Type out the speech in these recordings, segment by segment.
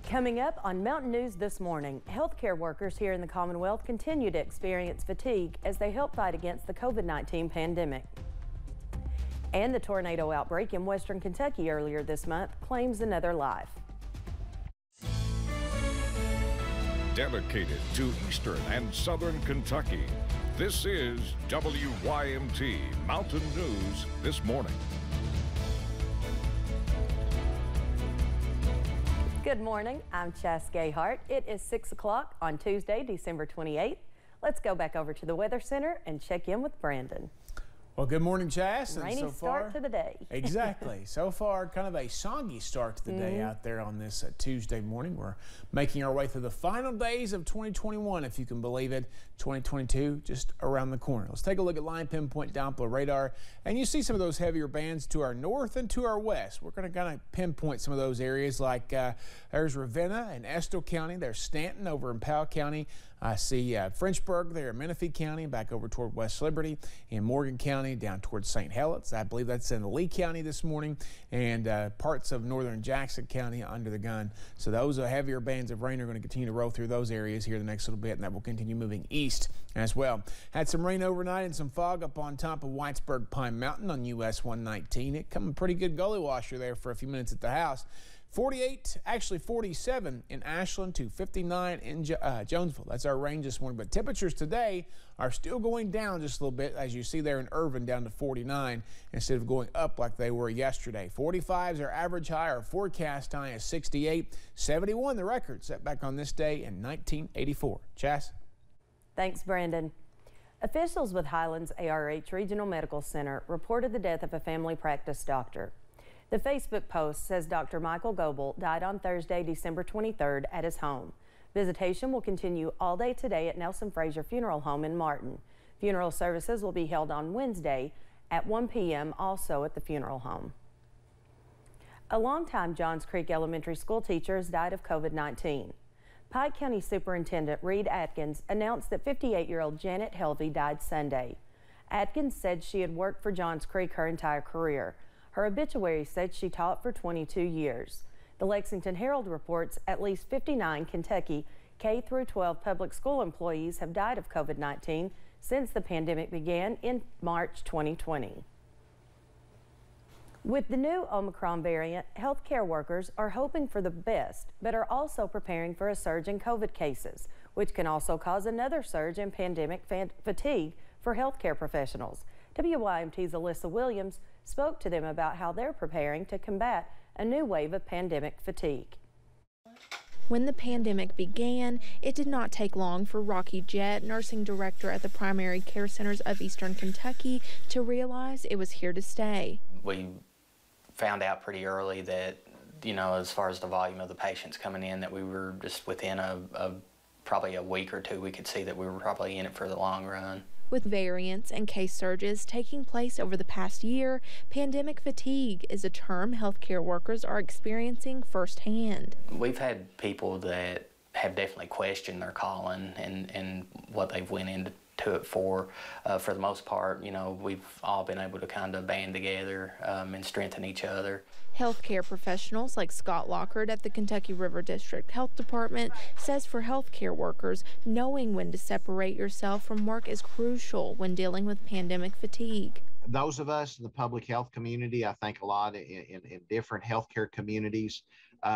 Coming up on Mountain News this morning, healthcare workers here in the Commonwealth continue to experience fatigue as they help fight against the COVID-19 pandemic. And the tornado outbreak in western Kentucky earlier this month claims another life. Dedicated to eastern and southern Kentucky, this is WYMT Mountain News this morning. Good morning, I'm Chas Gayhart. It is 6 o'clock on Tuesday, December 28th. Let's go back over to the Weather Center and check in with Brandon. Well, good morning, Chas. Rainy so start to the day. Exactly. So far, kind of a soggy start to the day out there on this Tuesday morning. We're making our way through the final days of 2021, if you can believe it. 2022 just around the corner. Let's take a look at line pinpoint Doppler radar, and you see some of those heavier bands to our north and to our west. We're going to kind of pinpoint some of those areas, like there's Ravenna and Estill County. There's Stanton over in Powell County. I see Frenchburg there in Menifee County, back over toward West Liberty, in Morgan County, down towards St. Helens. I believe that's in Lee County this morning, and parts of northern Jackson County under the gun. So those heavier bands of rain are going to continue to roll through those areas here the next little bit, and that will continue moving east as well. Had some rain overnight and some fog up on top of Whitesburg Pine Mountain on US 119. It coming pretty good gully washer there for a few minutes at the house. 48, actually 47 in Ashland to 59 in Jonesville. That's our range this morning. But temperatures today are still going down just a little bit, as you see there in Irvin, down to 49 instead of going up like they were yesterday. 45 is our average high. Our forecast high is 68. 71 the record set back on this day in 1984. Chas? Thanks, Brandon. Officials with Highlands ARH Regional Medical Center reported the death of a family practice doctor. The Facebook post says Dr. Michael Goebel died on Thursday, December 23rd at his home. Visitation will continue all day today at Nelson Frazier Funeral Home in Martin. Funeral services will be held on Wednesday at 1 p.m. also at the funeral home. A longtime Johns Creek Elementary School teacher has died of COVID-19. Pike County Superintendent Reed Atkins announced that 58-year-old Janet Helvey died Sunday. Atkins said she had worked for Johns Creek her entire career. Her obituary said she taught for 22 years. The Lexington Herald reports at least 59 Kentucky K-12 public school employees have died of COVID-19 since the pandemic began in March 2020. With the new Omicron variant, healthcare workers are hoping for the best, but are also preparing for a surge in COVID cases, which can also cause another surge in pandemic fatigue for healthcare professionals. WYMT's Alyssa Williams spoke to them about how they're preparing to combat a new wave of pandemic fatigue. When the pandemic began, it did not take long for Rocky Jett, nursing director at the Primary Care Centers of Eastern Kentucky, to realize it was here to stay. We found out pretty early that, as far as the volume of the patients coming in, that we were just within probably a week or two, we could see that we were probably in it for the long run. With variants and case surges taking place over the past year, pandemic fatigue is a term healthcare workers are experiencing firsthand. We've had people that have definitely questioned their calling and what they've went into it for. For the most part, we've all been able to kind of band together and strengthen each other. Healthcare professionals like Scott Lockhart at the Kentucky River District Health Department says for healthcare workers, knowing when to separate yourself from work is crucial when dealing with pandemic fatigue. Those of us in the public health community, I think a lot in different healthcare communities,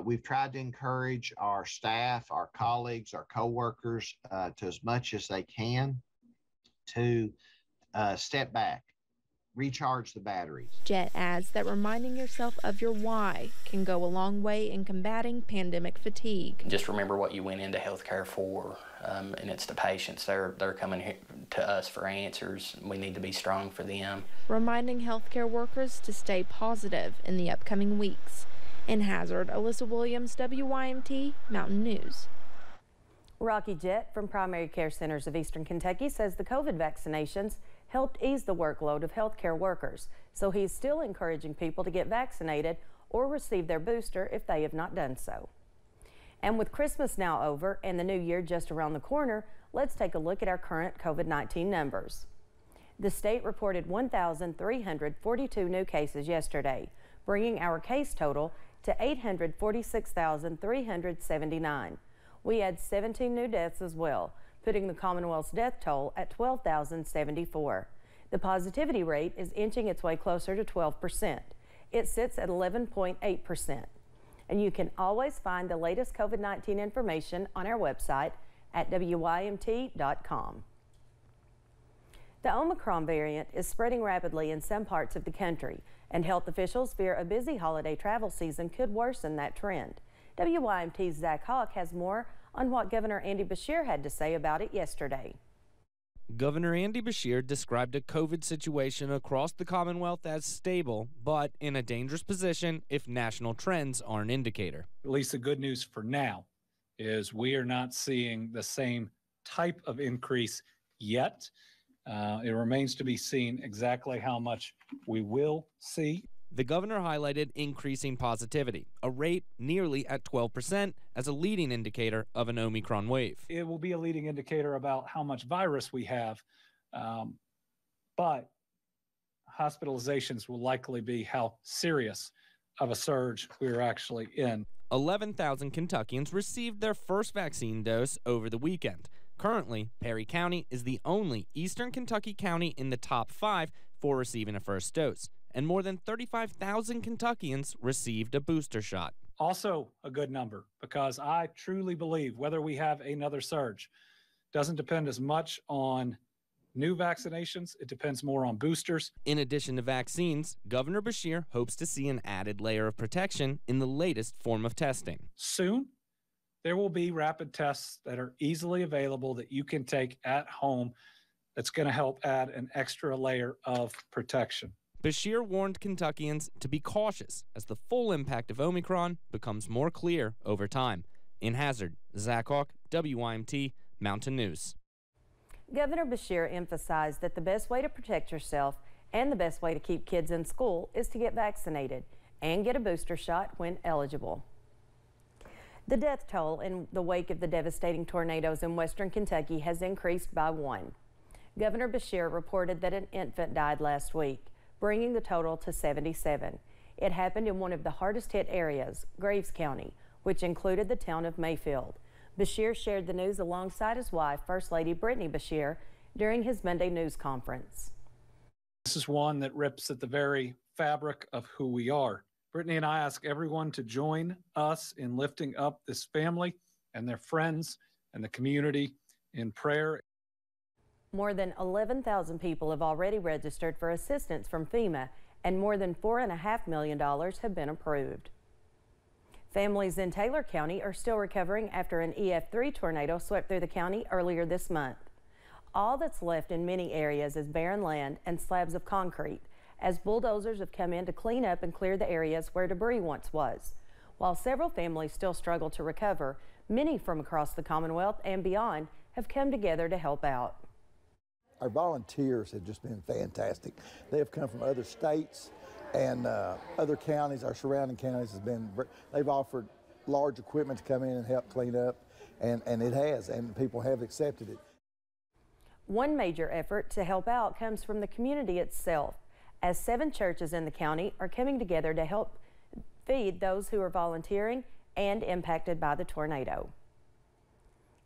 we've tried to encourage our staff, our colleagues, our coworkers to as much as they can to step back, recharge the batteries. Jett adds that reminding yourself of your why can go a long way in combating pandemic fatigue. Just remember what you went into healthcare for, and it's the patients. They're coming here to us for answers. We need to be strong for them. Reminding healthcare workers to stay positive in the upcoming weeks. In Hazard, Alyssa Williams, WYMT Mountain News. Rocky Jett from Primary Care Centers of Eastern Kentucky says the COVID vaccinations helped ease the workload of healthcare workers, so he's still encouraging people to get vaccinated or receive their booster if they have not done so. And with Christmas now over and the new year just around the corner, let's take a look at our current COVID-19 numbers. The state reported 1,342 new cases yesterday, bringing our case total to 846,379. We had 17 new deaths as well, putting the Commonwealth's death toll at 12,074. The positivity rate is inching its way closer to 12%. It sits at 11.8%. And you can always find the latest COVID-19 information on our website at WYMT.com. The Omicron variant is spreading rapidly in some parts of the country, and health officials fear a busy holiday travel season could worsen that trend. WYMT's Zach Hawk has more on what Governor Andy Beshear had to say about it yesterday. Governor Andy Beshear described a COVID situation across the Commonwealth as stable, but in a dangerous position if national trends are an indicator. At least the good news for now is we are not seeing the same type of increase yet. It remains to be seen exactly how much we will see. The governor highlighted increasing positivity, a rate nearly at 12% as a leading indicator of an Omicron wave. It will be a leading indicator about how much virus we have, but hospitalizations will likely be how serious of a surge we're actually in. 11,000 Kentuckians received their first vaccine dose over the weekend. Currently, Perry County is the only Eastern Kentucky county in the top 5 for receiving a first dose, and more than 35,000 Kentuckians received a booster shot. Also a good number, because I truly believe whether we have another surge doesn't depend as much on new vaccinations, it depends more on boosters. In addition to vaccines, Governor Beshear hopes to see an added layer of protection in the latest form of testing. Soon, there will be rapid tests that are easily available that you can take at home that's going to help add an extra layer of protection. Beshear warned Kentuckians to be cautious as the full impact of Omicron becomes more clear over time. In Hazard, Zach Hawk, WYMT, Mountain News. Governor Beshear emphasized that the best way to protect yourself and the best way to keep kids in school is to get vaccinated and get a booster shot when eligible. The death toll in the wake of the devastating tornadoes in western Kentucky has increased by 1. Governor Beshear reported that an infant died last week, bringing the total to 77. It happened in one of the hardest hit areas, Graves County, which included the town of Mayfield. Beshear shared the news alongside his wife, First Lady Brittany Beshear, during his Monday news conference. This is one that rips at the very fabric of who we are. Brittany and I ask everyone to join us in lifting up this family and their friends and the community in prayer. More than 11,000 people have already registered for assistance from FEMA, and more than $4.5 million have been approved. Families in Taylor County are still recovering after an EF3 tornado swept through the county earlier this month. All that's left in many areas is barren land and slabs of concrete, as bulldozers have come in to clean up and clear the areas where debris once was. While several families still struggle to recover, many from across the Commonwealth and beyond have come together to help out. Our volunteers have just been fantastic. They have come from other states and other counties. Our surrounding counties they've offered large equipment to come in and help clean up, and it has, and people have accepted it. One major effort to help out comes from the community itself, as 7 churches in the county are coming together to help feed those who are volunteering and impacted by the tornado.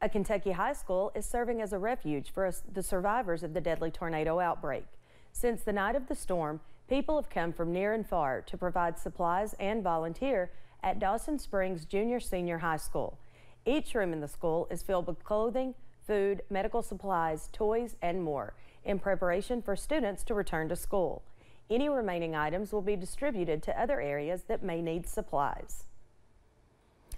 A Kentucky high school is serving as a refuge for the survivors of the deadly tornado outbreak. Since the night of the storm, people have come from near and far to provide supplies and volunteer at Dawson Springs Junior-Senior High School. Each room in the school is filled with clothing, food, medical supplies, toys, and more in preparation for students to return to school. Any remaining items will be distributed to other areas that may need supplies.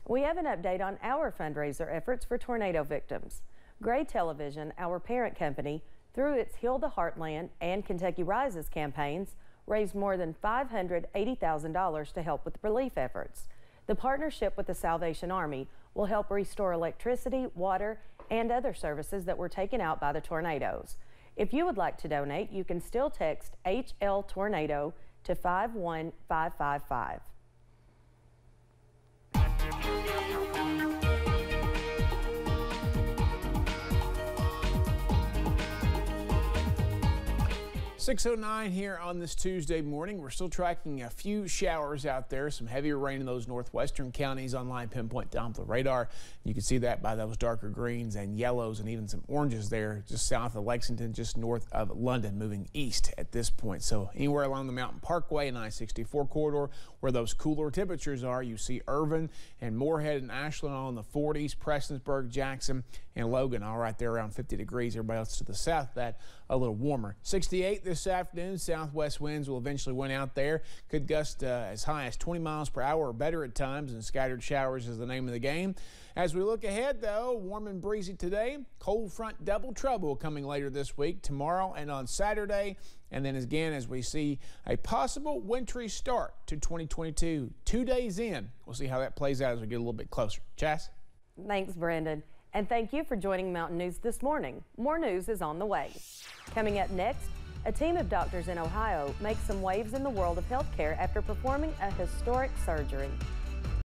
We have an update on our fundraiser efforts for tornado victims. Gray Television, our parent company, through its Heal the Heartland and Kentucky Rises campaigns, raised more than $580,000 to help with relief efforts. The partnership with the Salvation Army will help restore electricity, water, and other services that were taken out by the tornadoes. If you would like to donate, you can still text HL Tornado to 51555. 6:09 here on this Tuesday morning. We're still tracking a few showers out there, some heavier rain in those northwestern counties on line pinpoint Doppler radar. You can see that by those darker greens and yellows and even some oranges there just south of Lexington, just north of London, moving east at this point. So anywhere along the Mountain Parkway and I-64 corridor where those cooler temperatures are, you see Irvin and Moorhead and Ashland all in the 40s, Prestonsburg, Jackson, and Logan all right there around 50 degrees. Everybody else to the south of that a little warmer. 68 this afternoon. Southwest winds will eventually win out there. Could gust as high as 20 miles per hour or better at times, and scattered showers is the name of the game. As we look ahead, though, warm and breezy today. Cold front double trouble coming later this week, tomorrow and on Saturday. And then again, as we see a possible wintry start to 2022, 2 days in. We'll see how that plays out as we get a little bit closer. Chas? Thanks, Brandon. And thank you for joining Mountain News this morning. More news is on the way. Coming up next, a team of doctors in Ohio makes some waves in the world of healthcare after performing a historic surgery.